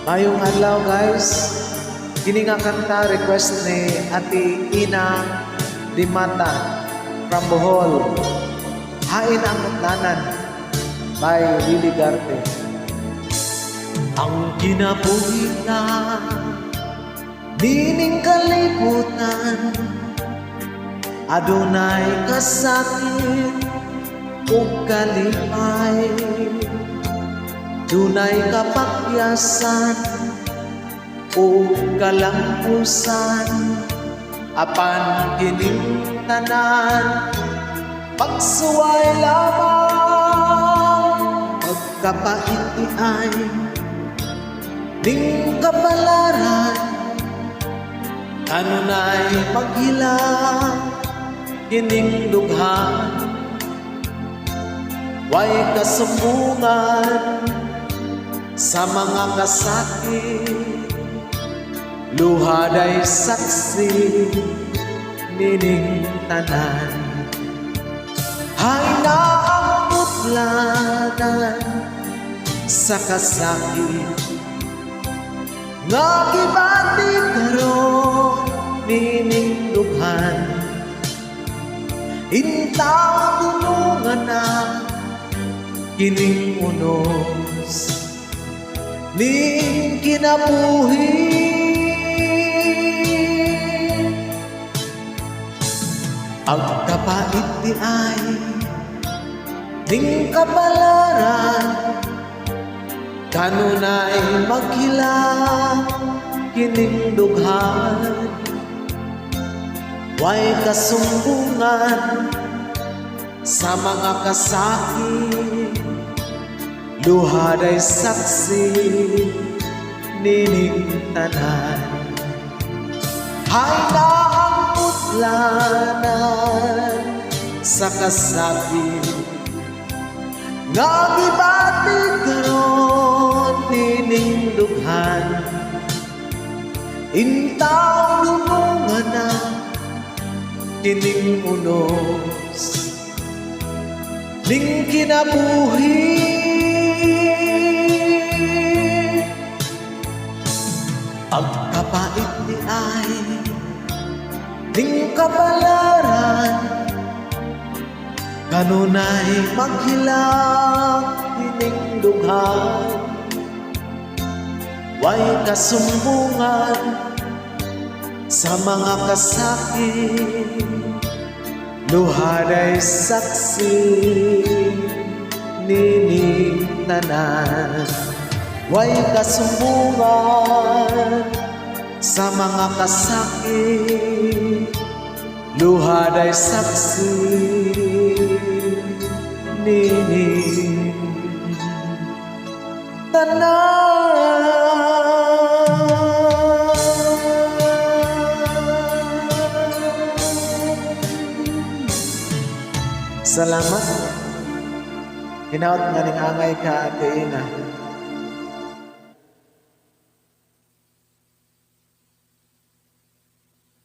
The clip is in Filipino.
Mayong adlaw guys, kini nga kanta request ni Ate Ina Dimata from Bohol. Hain ang Utlanan by Willie Garte. Ang kinabuhi na dining kalibutan, adunay kasakit ug kalipay, dunay kapakyasan o kalampusan, apan kining tanan pagsuway lamang, pagkapaiti ay ning kapalaran, kanunay maghilang kining lughan, way kasumbungan sa mga kasakit, luhaday saksi nining tanan. Hay na ang Utlanan sa kasakit, nga gibati karon nining lughan, intaw tulungan na kining unos ning kinabuhi. Ang kapait di ay ning kapalaran, kanunay maghilang kining dughan, way kasumbungan sa mga kasakit, luhaday saksi nining tanan. Hay na ang Utlanan sa kasakit, nga gibati karon nining dughan, intaw lunungan na kining unos ning kinabuhi. Ang kapait ni ay ning kapalaran, kanunay maghilang kining dughan, way kasumbungan sa mga kasakit, luhaday saksi nining tanan. Way kasumbungan sa mga kasakit, luhaday saksi nining tanan. Salamat. Hinaot nga ning angay ka, Ate Ina.